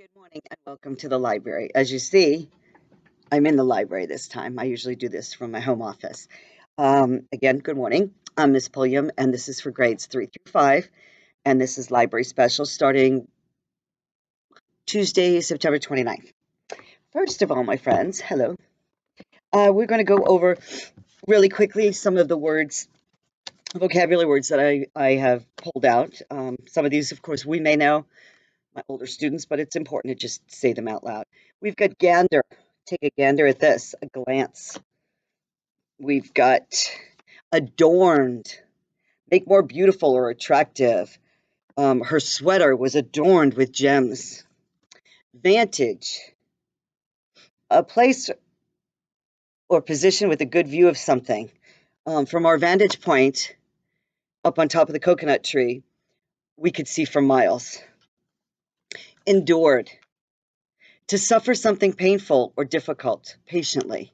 Good morning and welcome to the library. As you see, I'm in the library this time. I usually do this from my home office. Again, good morning. I'm Miss Pulliam, and this is for grades 3 through 5. And this is library special starting Tuesday, September 29th. First of all, my friends, hello. We're going to go over really quickly some of the words, vocabulary words that I have pulled out. Some of these, of course, we may know, my older students, but it's important to just say them out loud. We've got gander. Take a gander at this, a glance. We've got adorned, make more beautiful or attractive. Her sweater was adorned with gems. Vantage, a place or position with a good view of something. From our vantage point up on top of the coconut tree, we could see for miles. Endured, to suffer something painful or difficult patiently.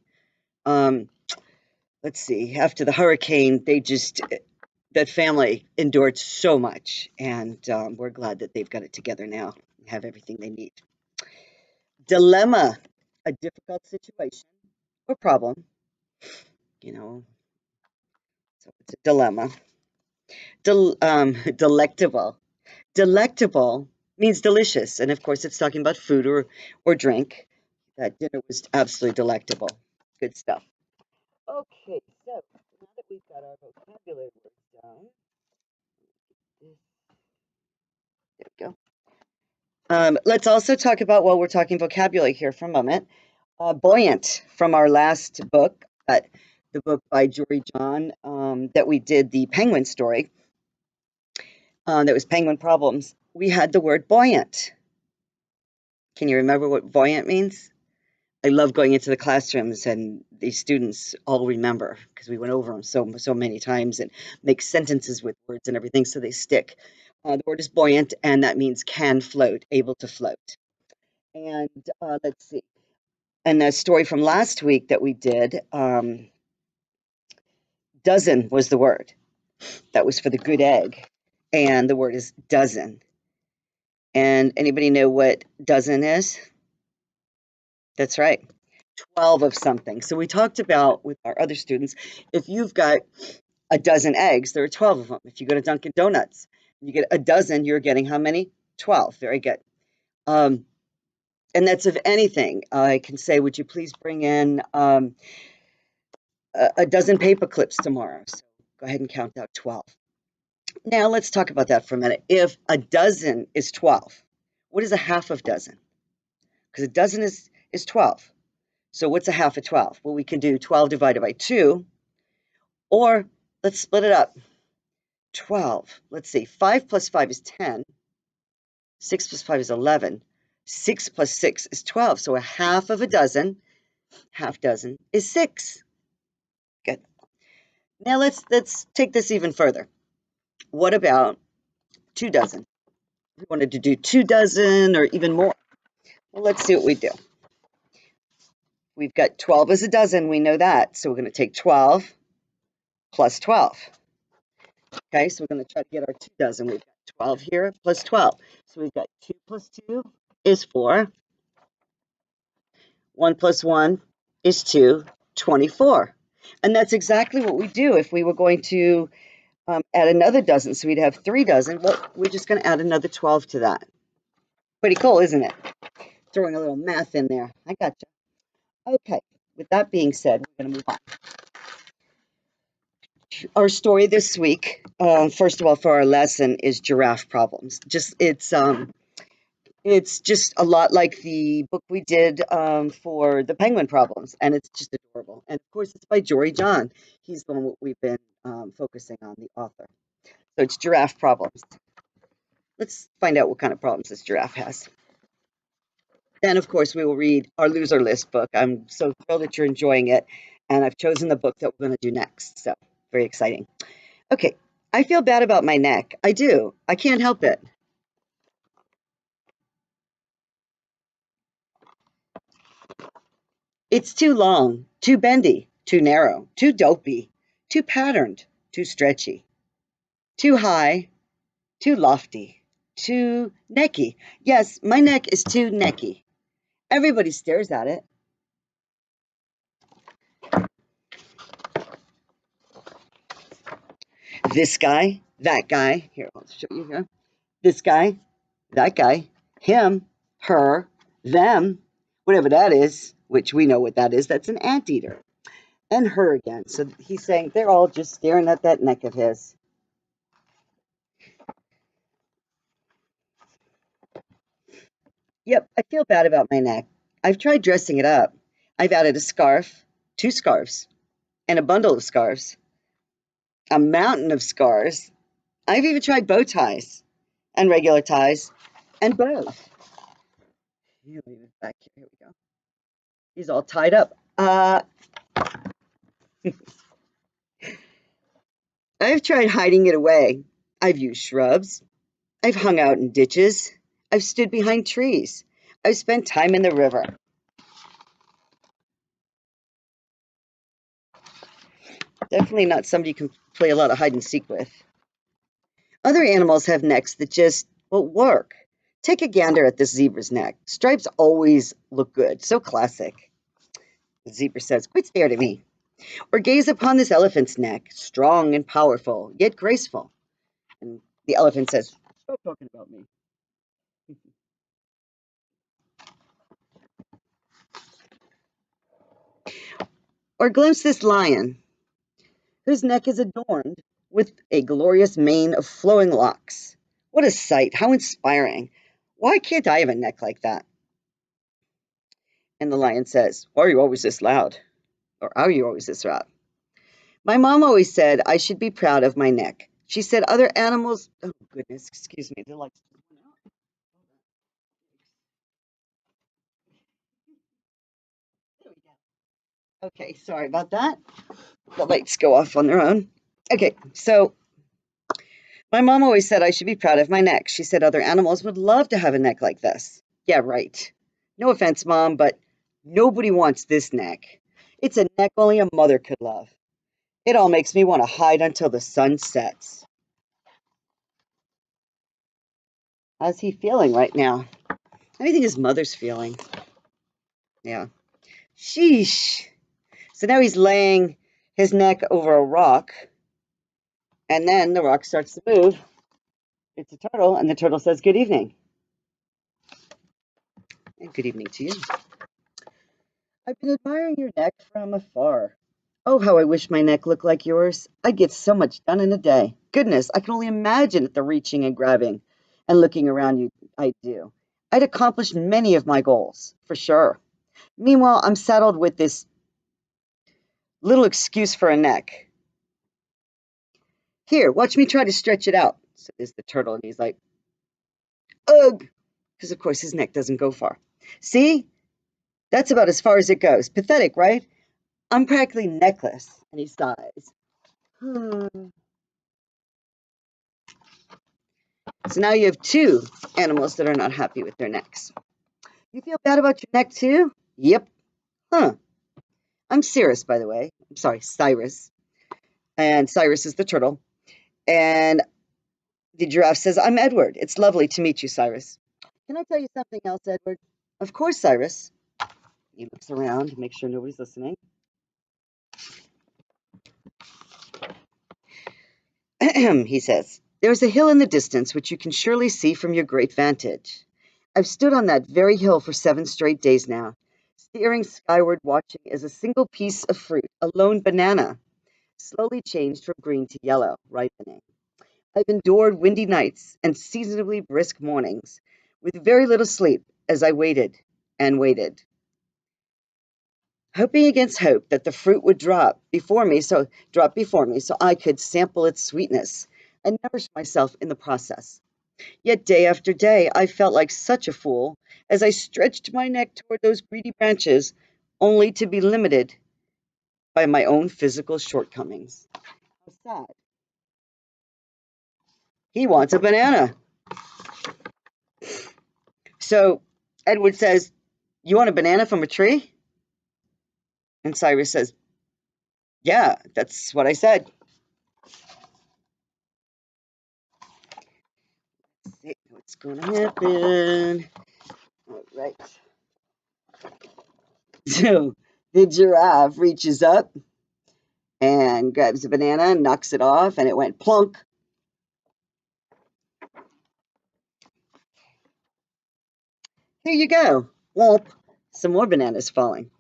Um, let's see, after the hurricane, that family endured so much, and we're glad that they've got it together now and have everything they need. Dilemma, a difficult situation or problem, you know, so it's a dilemma. Delectable. Delectable means delicious, and of course, it's talking about food or drink. That dinner was absolutely delectable. Good stuff. Okay, so now that we've got our vocabulary words down, there we go. Let's also talk about, while we're talking vocabulary here for a moment, Buoyant from our last book, the book by Jory John that we did, the penguin story, that was Penguin Problems. We had the word buoyant. Can you remember what buoyant means? I love going into the classrooms and these students all remember because we went over them so many times and make sentences with words and everything so they stick. The word is buoyant, and that means can float, able to float. And let's see. And the story from last week that we did, dozen was the word. That was for the good egg. And the word is dozen. And anybody know what dozen is? That's right. 12 of something. So we talked about with our other students, if you've got a dozen eggs, there are 12 of them. If you go to Dunkin' Donuts, you get a dozen, you're getting how many? 12. Very good. And that's of anything. I can say, would you please bring in a dozen paper clips tomorrow? So go ahead and count out 12. Now let's talk about that for a minute. If a dozen is 12, what is a half of dozen? Because a dozen is 12. So what's a half of 12? Well, we can do 12 divided by 2, or let's split it up. 12. Let's see. 5 plus 5 is 10. 6 plus 5 is 11. 6 plus 6 is 12. So a half of a dozen, half dozen, is 6. Good. Now let's take this even further. What about 2 dozen? We wanted to do 2 dozen or even more. Well, let's see what we do. We've got 12 as a dozen, we know that. So we're going to take 12 plus 12. Okay, so we're going to try to get our 2 dozen. We've got 12 here plus 12. So we've got 2 plus 2 is 4. 1 plus 1 is 2, 24. And that's exactly what we do if we were going to add another dozen. So we'd have 3 dozen. Well, we're just going to add another 12 to that. Pretty cool, isn't it? Throwing a little math in there. I gotcha. Okay, with that being said, we're going to move on. Our story this week, first of all, for our lesson, is giraffe problems. It's just a lot like the book we did for the penguin problems, and it's just adorable. And of course, it's by Jory John. He's the one we've been focusing on, the author. So it's giraffe problems. Let's find out what kind of problems this giraffe has. Then, of course, we will read our loser list book. I'm so thrilled that you're enjoying it, and I've chosen the book that we're going to do next. So very exciting. Okay, I feel bad about my neck. I do. I can't help it. It's too long, too bendy, too narrow, too dopey, too patterned, too stretchy, too high, too lofty, too necky. Yes, my neck is too necky. Everybody stares at it. This guy, that guy. Here, I'll show you here. This guy, that guy, him, her, them, whatever that is, which we know what that is. That's an anteater. And her again. So he's saying they're all just staring at that neck of his. Yep, I feel bad about my neck. I've tried dressing it up. I've added a scarf, two scarves, and a bundle of scarves, a mountain of scars. I've even tried bow ties and regular ties and bows. Here, leave it back here. Here we go. He's all tied up. I've tried hiding it away. I've used shrubs. I've hung out in ditches. I've stood behind trees. I've spent time in the river. Definitely not somebody you can play a lot of hide and seek with. Other animals have necks that just won't work. Take a gander at this zebra's neck. Stripes always look good, so classic. The zebra says, "Quit stare at me." Or gaze upon this elephant's neck, strong and powerful, yet graceful. And the elephant says, "Stop talking about me." Or glimpse this lion, whose neck is adorned with a glorious mane of flowing locks. What a sight! How inspiring! Why can't I have a neck like that? And the lion says, "Why are you always this loud? Or are you always this loud?" My mom always said I should be proud of my neck. She said other animals, oh goodness, excuse me, the lights. There we go. Okay, sorry about that. The lights go off on their own. Okay, so my mom always said I should be proud of my neck. She said other animals would love to have a neck like this. Yeah, right. No offense, Mom, but nobody wants this neck. It's a neck only a mother could love. It all makes me want to hide until the sun sets. How's he feeling right now? How do you think his mother's feeling? Yeah. Sheesh. So now he's laying his neck over a rock, and then the rock starts to move. It's a turtle, and the turtle says, "Good evening." And good evening to you. I've been admiring your neck from afar. Oh, how I wish my neck looked like yours. I'd get so much done in a day. Goodness, I can only imagine the reaching and grabbing and looking around you I do. I'd accomplish many of my goals, for sure. Meanwhile, I'm saddled with this little excuse for a neck. Here, watch me try to stretch it out, says the turtle, and he's like, ugh, because of course his neck doesn't go far. See? That's about as far as it goes. Pathetic, right? I'm practically necklace. And he sighs. Hmm. So now you have two animals that are not happy with their necks. You feel bad about your neck too? Yep. Huh. I'm Cirrus, by the way. I'm sorry, Cyrus. And Cyrus is the turtle. And the giraffe says, "I'm Edward. It's lovely to meet you, Cyrus." Can I tell you something else, Edward? Of course, Cyrus. He looks around to make sure nobody's listening. He says, "There's a hill in the distance which you can surely see from your great vantage. I've stood on that very hill for 7 straight days now, staring skyward, watching as a single piece of fruit, a lone banana, slowly changed from green to yellow, ripening. I've endured windy nights and seasonably brisk mornings, with very little sleep, as I waited and waited, hoping against hope that the fruit would drop before me so I could sample its sweetness and nourish myself in the process. Yet day after day I felt like such a fool as I stretched my neck toward those greedy branches, only to be limited by my own physical shortcomings." How sad. He wants a banana. So Edward says, "You want a banana from a tree?" And Cyrus says, "Yeah, that's what I said." What's going to happen? All right. So the giraffe reaches up and grabs a banana and knocks it off, and it went plunk. Here you go. Womp. Some more bananas falling.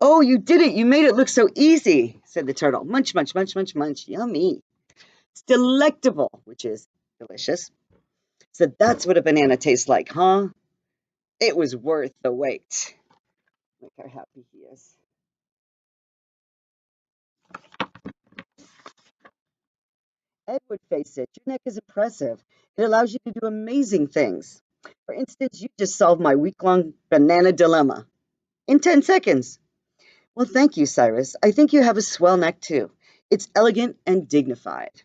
Oh, you did it. You made it look so easy, said the turtle. Munch, munch, munch, munch, munch. Yummy. It's delectable, which is delicious. So that's what a banana tastes like, huh? It was worth the wait. Look how happy he is. Edward, face it, your neck is impressive. It allows you to do amazing things. For instance, you just solved my week-long banana dilemma in 10 seconds. Well, thank you, Cyrus. I think you have a swell neck, too. It's elegant and dignified,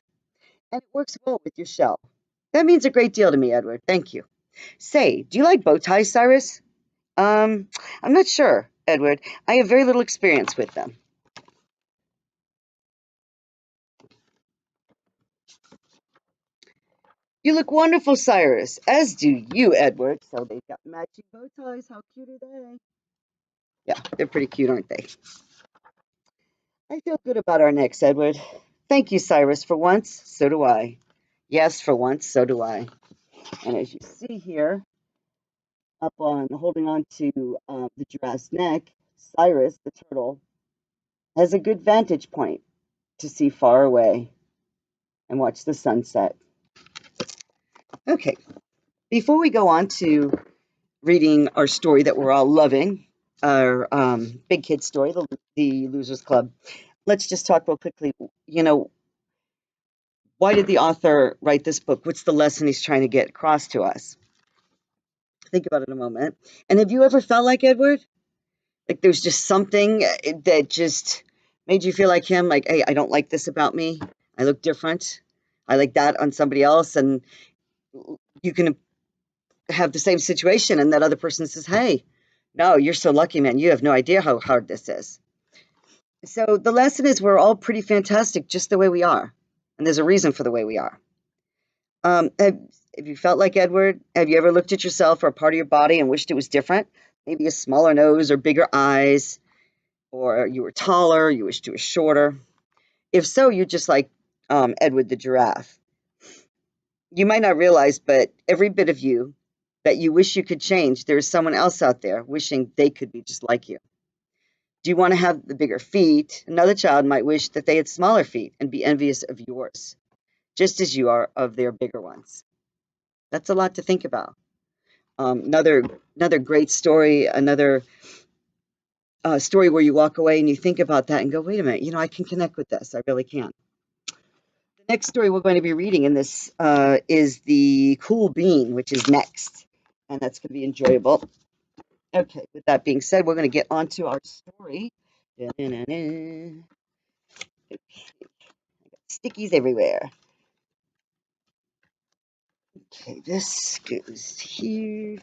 and it works well with your shell. That means a great deal to me, Edward. Thank you. Say, do you like bow ties, Cyrus? I'm not sure, Edward. I have very little experience with them. You look wonderful, Cyrus, as do you, Edward. So they've got matching bow ties. How cute are they? Yeah, they're pretty cute, aren't they? I feel good about our necks, Edward. Thank you, Cyrus. For once, so do I. Yes, for once, so do I. And as you see here, up on holding on to the giraffe's neck, Cyrus, the turtle, has a good vantage point to see far away and watch the sunset. Okay, before we go on to reading our story that we're all loving, our big kid story, the Losers Club, let's just talk real quickly. You know, why did the author write this book? What's the lesson he's trying to get across to us? Think about it a moment. And have you ever felt like Edward? Like there's just something that just made you feel like him, like, hey, I don't like this about me. I look different. I like that on somebody else. And you can have the same situation, and that other person says, hey, no, you're so lucky, man. You have no idea how hard this is. So the lesson is we're all pretty fantastic just the way we are. And there's a reason for the way we are. Have you felt like Edward? Have you ever looked at yourself or a part of your body and wished it was different? Maybe a smaller nose or bigger eyes, or you were taller, you wished you were shorter. If so, you're just like Edward the giraffe. You might not realize, but every bit of you that you wish you could change, there's someone else out there wishing they could be just like you. Do you want to have the bigger feet? Another child might wish that they had smaller feet and be envious of yours, just as you are of their bigger ones. That's a lot to think about. Another great story, another story where you walk away and you think about that and go, wait a minute, I can connect with this. I really can. The next story we're going to be reading in this is The Cool Bean, which is next, and that's going to be enjoyable. Okay, with that being said, we're going to get on to our story. Okay, stickies everywhere. Okay, this goes here.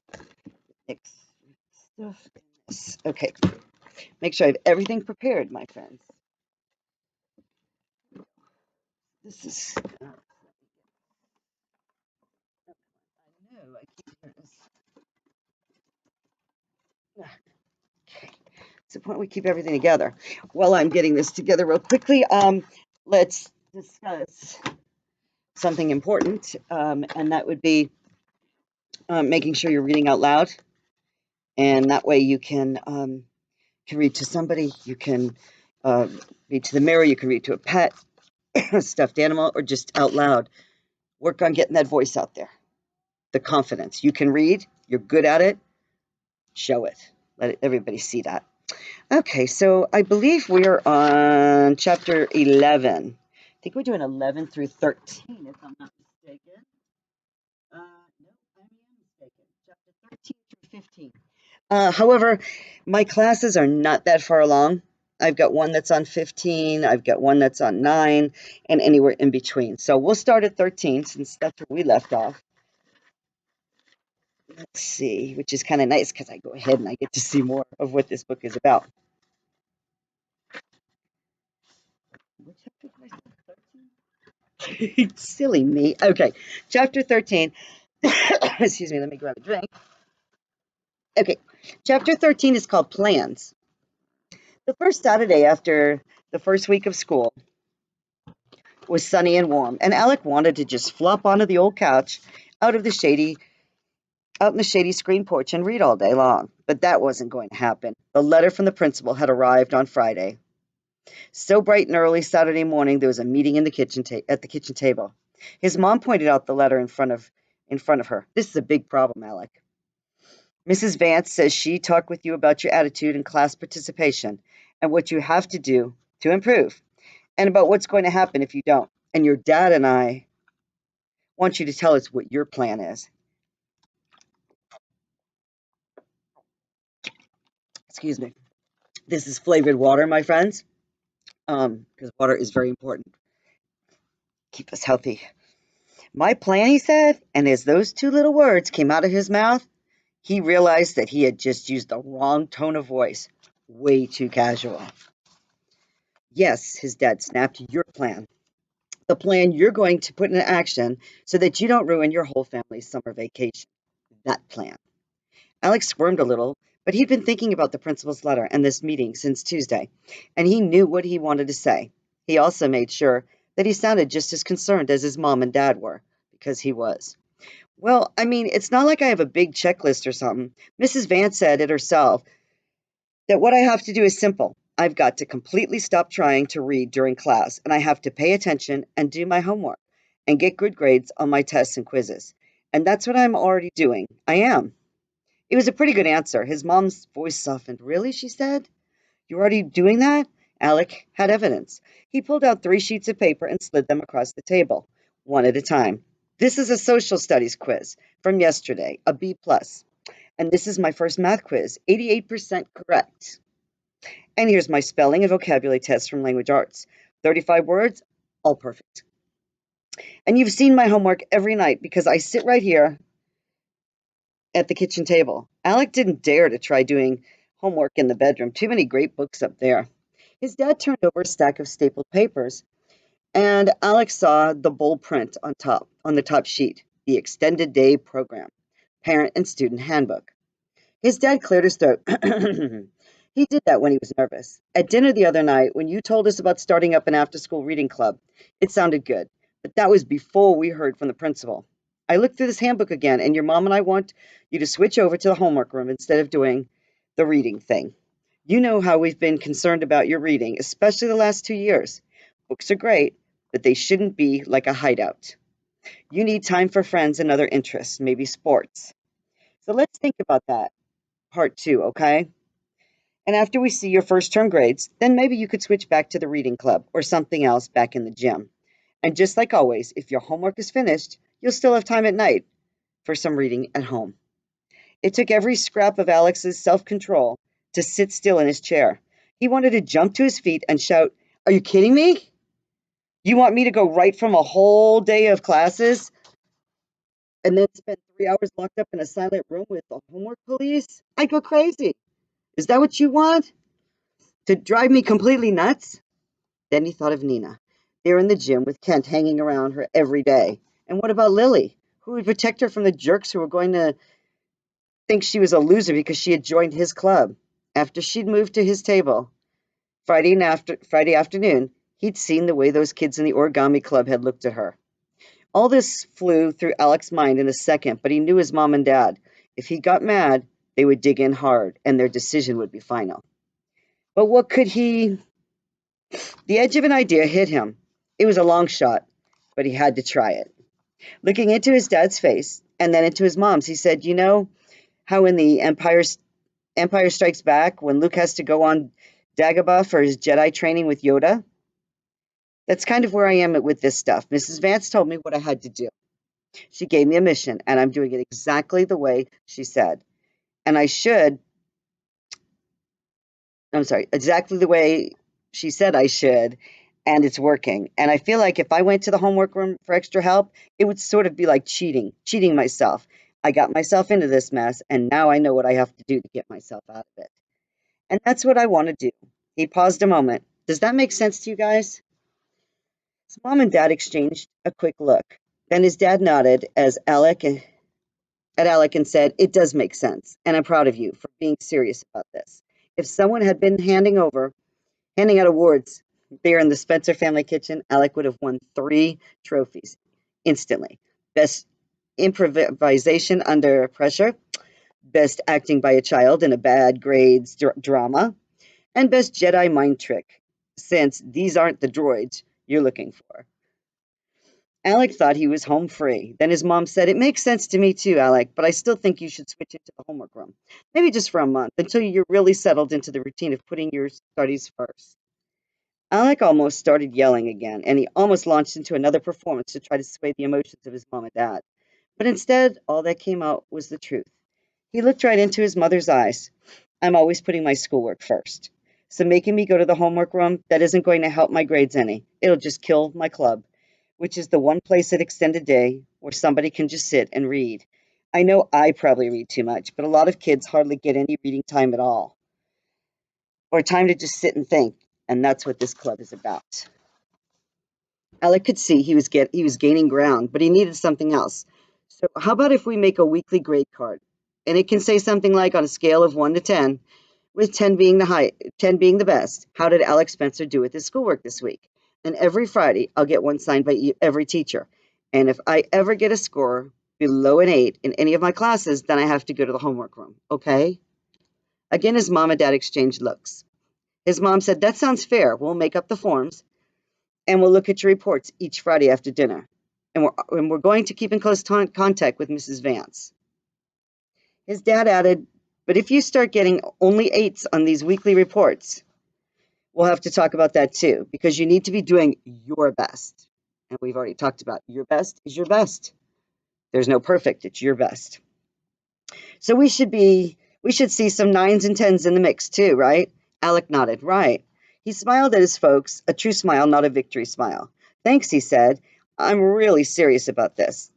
Next stuff. Okay, make sure I have everything prepared, my friends. This is. I know. I keep doing this. Okay. It's the point we keep everything together. While I'm getting this together real quickly, let's discuss something important, and that would be making sure you're reading out loud, and that way you can read to somebody, you can read to the mirror, you can read to a pet, a stuffed animal, or just out loud. Work on getting that voice out there, the confidence. You can read, you're good at it, show it. Let everybody see that. Okay, so I believe we're on chapter 11. I think we're doing 11 through 13, if I'm not mistaken. No, I am mistaken. Chapter 13 through 15. However, my classes are not that far along. I've got one that's on 15, I've got one that's on 9, and anywhere in between. So we'll start at 13 since that's where we left off. Let's see, which is kind of nice because I go ahead and I get to see more of what this book is about. What chapter did I say? 13? Silly me. Okay, chapter 13. Excuse me, let me grab a drink. Okay, chapter 13 is called Plans. The first Saturday after the first week of school was sunny and warm, and Alec wanted to just flop onto the old couch out of the shady out in the shady screen porch and read all day long. But that wasn't going to happen. The letter from the principal had arrived on Friday. So bright and early Saturday morning, there was a meeting in the at the kitchen table. His mom pointed out the letter in front of her. This is a big problem, Alec. Mrs. Vance says she talked with you about your attitude and class participation and what you have to do to improve, and about what's going to happen if you don't. And your dad and I want you to tell us what your plan is. Excuse me. This is flavored water, my friends, because water is very important. Keep us healthy. My plan, he said, and as those two little words came out of his mouth, he realized that he had just used the wrong tone of voice, way too casual. Yes, his dad snapped, your plan. The plan you're going to put into action so that you don't ruin your whole family's summer vacation. That plan. Alex squirmed a little, but he'd been thinking about the principal's letter and this meeting since Tuesday, and he knew what he wanted to say. He also made sure that he sounded just as concerned as his mom and dad were, because he was. Well, I mean, it's not like I have a big checklist or something. Mrs. Vance said it herself that what I have to do is simple. I've got to completely stop trying to read during class, and I have to pay attention and do my homework and get good grades on my tests and quizzes. And that's what I'm already doing. I am. It was a pretty good answer. His mom's voice softened. Really? She said. You're already doing that? Alec had evidence. He pulled out 3 sheets of paper and slid them across the table, one at a time. This is a social studies quiz from yesterday, a B plus. And this is my first math quiz, 88% correct. And here's my spelling and vocabulary test from language arts. 35 words, all perfect. And you've seen my homework every night because I sit right here at the kitchen table. Alec didn't dare to try doing homework in the bedroom. Too many great books up there. His dad turned over a stack of stapled papers, and Alex saw the bold print on the top sheet, the extended day program, parent and student handbook. His dad cleared his throat. He did that when he was nervous. At dinner the other night, when you told us about starting up an after-school reading club, it sounded good, but that was before we heard from the principal. I looked through this handbook again, and your mom and I want you to switch over to the homework room instead of doing the reading thing. You know how we've been concerned about your reading, especially the last 2 years. Books are great, but they shouldn't be like a hideout. You need time for friends and other interests, maybe sports. So let's think about that, part two, okay? And after we see your first term grades, then maybe you could switch back to the reading club or something else back in the gym. And just like always, if your homework is finished, you'll still have time at night for some reading at home. It took every scrap of Alex's self control to sit still in his chair. He wanted to jump to his feet and shout, Are you kidding me? You want me to go right from a whole day of classes and then spend 3 hours locked up in a silent room with the homework police? I'd go crazy. Is that what you want? To drive me completely nuts? Then he thought of Nina, there in the gym with Kent hanging around her every day. And what about Lily? Who would protect her from the jerks who were going to think she was a loser because she had joined his club? After she'd moved to his table Friday afternoon, he'd seen the way those kids in the origami club had looked at her. All this flew through Alec's mind in a second, but he knew his mom and dad. If he got mad, they would dig in hard, and their decision would be final. But what could he... The edge of an idea hit him. It was a long shot, but he had to try it. Looking into his dad's face and then into his mom's, he said, You know how in the Empire Strikes Back, when Luke has to go on Dagobah for his Jedi training with Yoda? That's kind of where I am with this stuff. Mrs. Vance told me what I had to do. She gave me a mission, and I'm doing it exactly the way she said. And exactly the way she said I should, and it's working. And I feel like if I went to the homework room for extra help, it would sort of be like cheating myself. I got myself into this mess, and now I know what I have to do to get myself out of it. And that's what I want to do. He paused a moment. Does that make sense to you guys? His mom and dad exchanged a quick look. Then his dad nodded as Alec at Alec and said, "It does make sense, and I'm proud of you for being serious about this. If someone had been handing out awards there in the Spencer family kitchen, Alec would have won 3 trophies instantly. Best improvisation under pressure, best acting by a child in a bad grades drama, and best Jedi mind trick, since these aren't the droids you're looking for." Alec thought he was home free. Then his mom said, "It makes sense to me too, Alec, but I still think you should switch into the homework room. Maybe just for a month until you're really settled into the routine of putting your studies first." Alec almost started yelling again, and he almost launched into another performance to try to sway the emotions of his mom and dad. But instead, all that came out was the truth. He looked right into his mother's eyes. "I'm always putting my schoolwork first. So making me go to the homework room, that isn't going to help my grades any. It'll just kill my club, which is the one place at Extended Day where somebody can just sit and read. I know I probably read too much, but a lot of kids hardly get any reading time at all, or time to just sit and think, and that's what this club is about." Alec could see he was gaining ground, but he needed something else. "So how about if we make a weekly grade card? And it can say something like on a scale of 1 to 10, with 10 being the best. How did Alex Spencer do with his schoolwork this week? And every Friday, I'll get one signed by every teacher. And if I ever get a score below an 8 in any of my classes, then I have to go to the homework room. Okay?" Again, his mom and dad exchanged looks. His mom said, "That sounds fair. We'll make up the forms and we'll look at your reports each Friday after dinner. And we're going to keep in close contact with Mrs. Vance." His dad added, "But if you start getting only 8s on these weekly reports, we'll have to talk about that too, because you need to be doing your best." And we've already talked about your best is your best. There's no perfect, it's your best. "So we should see some 9s and 10s in the mix too, right?" Alec nodded. "Right." He smiled at his folks, a true smile, not a victory smile. "Thanks," he said. "I'm really serious about this."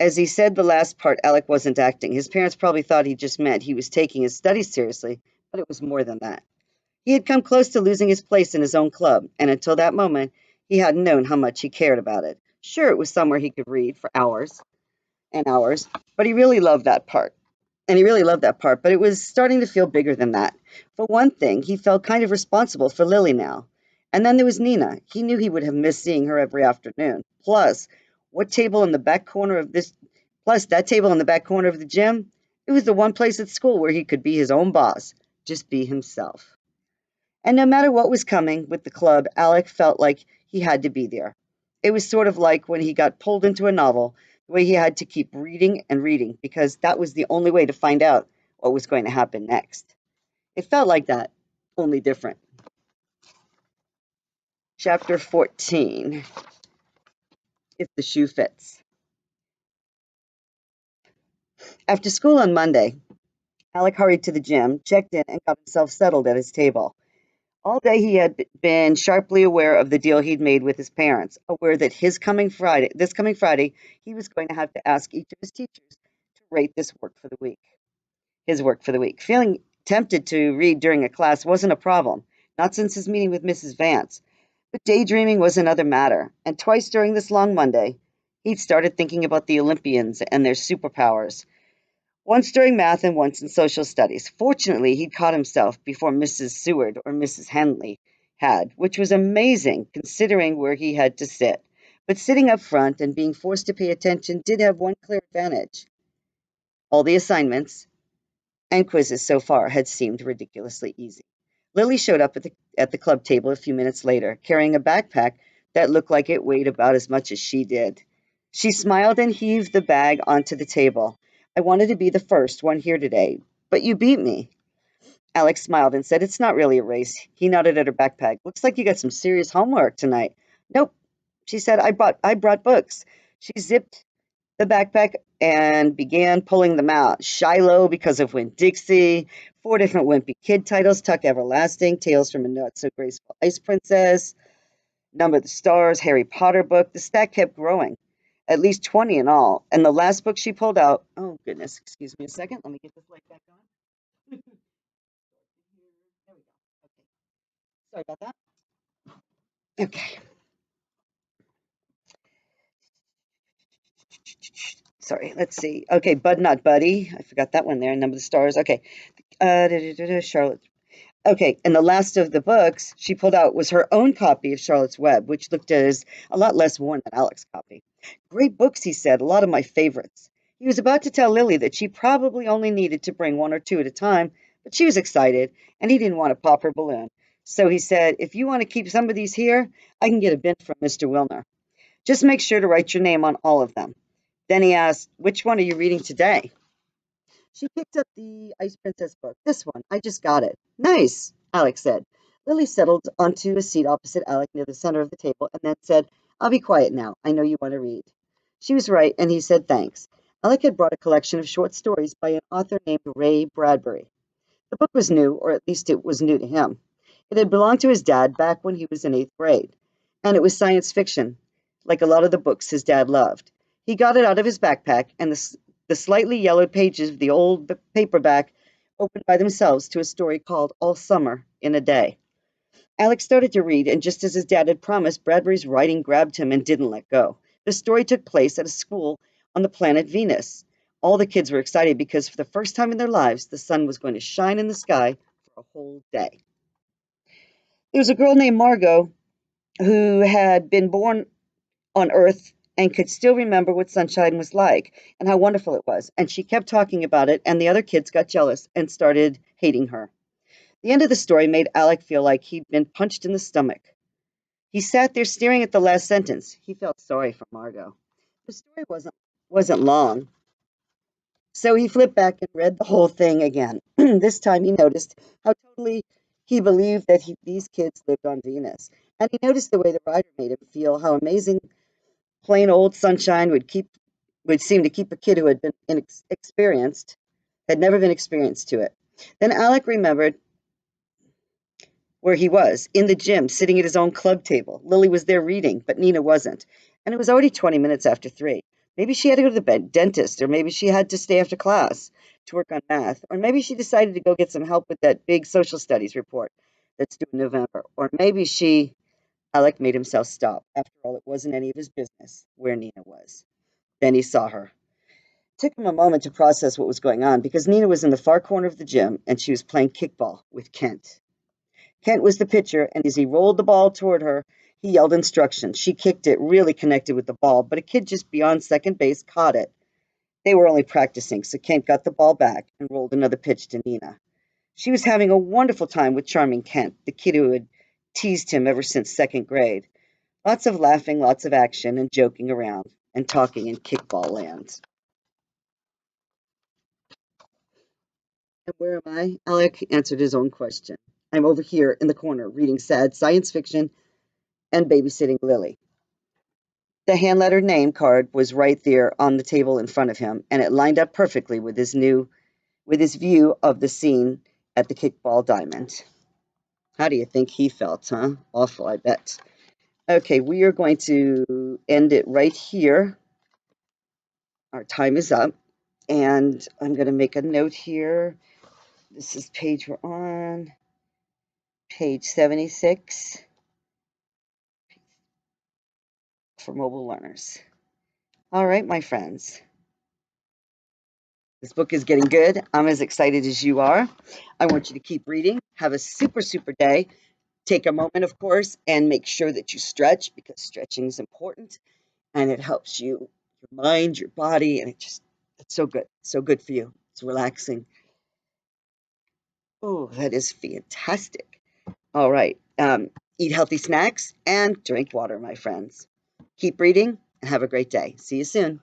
As he said the last part, Alec wasn't acting. His parents probably thought he just meant he was taking his studies seriously, but it was more than that. He had come close to losing his place in his own club, and until that moment, he hadn't known how much he cared about it. Sure, it was somewhere he could read for hours and hours, but he really loved that part. And he really loved that part, but it was starting to feel bigger than that. For one thing, he felt kind of responsible for Lily now. And then there was Nina. He knew he would have missed seeing her every afternoon. What table in the back corner of this plus that table in the back corner of the gym, it was the one place at school where he could be his own boss, just be himself. And no matter what was coming with the club, Alec felt like he had to be there. It was sort of like when he got pulled into a novel, the way he had to keep reading and reading because that was the only way to find out what was going to happen next. It felt like that, only different. Chapter 14, If the Shoe Fits. After school on Monday, Alec hurried to the gym, checked in, and got himself settled at his table. All day he had been sharply aware of the deal he'd made with his parents, aware that this coming Friday, he was going to have to ask each of his teachers to rate his work for the week. Feeling tempted to read during a class wasn't a problem, not since his meeting with Mrs. Vance. But daydreaming was another matter, and twice during this long Monday, he'd started thinking about the Olympians and their superpowers, once during math and once in social studies. Fortunately, he'd caught himself before Mrs. Seward or Mrs. Henley had, which was amazing considering where he had to sit. But sitting up front and being forced to pay attention did have one clear advantage. All the assignments and quizzes so far had seemed ridiculously easy. Lily showed up at the club table a few minutes later, carrying a backpack that looked like it weighed about as much as she did. She smiled and heaved the bag onto the table. "I wanted to be the first one here today, but you beat me." Alex smiled and said, "It's not really a race." He nodded at her backpack. "Looks like you got some serious homework tonight." "Nope," she said. I brought books." She zipped the backpack and began pulling them out. Shiloh because of Winn-Dixie, 4 different Wimpy Kid titles, Tuck Everlasting, Tales from a Not So Graceful Ice Princess, Number of the Stars, Harry Potter book. The stack kept growing, at least 20 in all. And the last book she pulled out, oh goodness, excuse me a second. Let me get this light back on. There we go. Okay. Sorry about that. Okay. sorry, let's see. Okay, Bud Not Buddy. I forgot that one there. Number the Stars. Okay. Charlotte. Okay, and the last of the books she pulled out was her own copy of Charlotte's Web, which looked as a lot less worn than Alex's copy. Great books, he said, a lot of my favorites. He was about to tell Lily that she probably only needed to bring one or two at a time, but she was excited, and he didn't want to pop her balloon. So he said, if you want to keep some of these here, I can get a bin from Mr. Wilner. Just make sure to write your name on all of them. Then he asked, which one are you reading today? She picked up the Ice Princess book. This one. I just got it. Nice, Alex said. Lily settled onto a seat opposite Alec near the center of the table and then said, I'll be quiet now. I know you want to read. She was right, and he said thanks. Alec had brought a collection of short stories by an author named Ray Bradbury. The book was new, or at least it was new to him. It had belonged to his dad back when he was in eighth grade, and it was science fiction, like a lot of the books his dad loved. He got it out of his backpack, and the slightly yellowed pages of the old paperback opened by themselves to a story called All Summer in a Day. Alex started to read, and just as his dad had promised, Bradbury's writing grabbed him and didn't let go. The story took place at a school on the planet Venus. All the kids were excited because for the first time in their lives, the sun was going to shine in the sky for a whole day. There was a girl named Margot who had been born on Earth and could still remember what sunshine was like and how wonderful it was. And she kept talking about it, and the other kids got jealous and started hating her. The end of the story made Alec feel like he'd been punched in the stomach. He sat there staring at the last sentence. He felt sorry for Margot. The story wasn't long, so he flipped back and read the whole thing again. This time he noticed how totally he believed that these kids lived on Venus. And he noticed the way the writer made him feel, how amazing plain old sunshine would seem to keep a kid who had been inexperienced, had never been experienced to it. Then Alec remembered where he was, in the gym, sitting at his own club table. Lily was there reading, but Nina wasn't. And it was already 20 minutes after 3. Maybe she had to go to the dentist, or maybe she had to stay after class to work on math, or maybe she decided to go get some help with that big social studies report that's due in November, or maybe Alec made himself stop. After all, it wasn't any of his business where Nina was. Then he saw her. It took him a moment to process what was going on because Nina was in the far corner of the gym and she was playing kickball with Kent. Kent was the pitcher, and as he rolled the ball toward her, he yelled instructions. She kicked it, really connected with the ball, but a kid just beyond second base caught it. They were only practicing, so Kent got the ball back and rolled another pitch to Nina. She was having a wonderful time with charming Kent, the kid who had teased him ever since second grade. Lots of laughing, lots of action, and joking around, and talking in kickball land. And where am I? Alec answered his own question. I'm over here in the corner reading sad science fiction and babysitting Lily. The hand-lettered name card was right there on the table in front of him, and it lined up perfectly with his view of the scene at the kickball diamond. How do you think he felt, huh? Awful, I bet. Okay, we are going to end it right here. Our time is up, and I'm going to make a note here. This is page we're on, page 76 for mobile learners. All right, my friends. This book is getting good. I'm as excited as you are. I want you to keep reading. Have a super, super day. Take a moment, of course, and make sure that you stretch because stretching is important and it helps you, your mind, your body, and it's so good. So good for you. It's relaxing. Oh, that is fantastic. All right. Eat healthy snacks and drink water, my friends. Keep reading and have a great day. See you soon.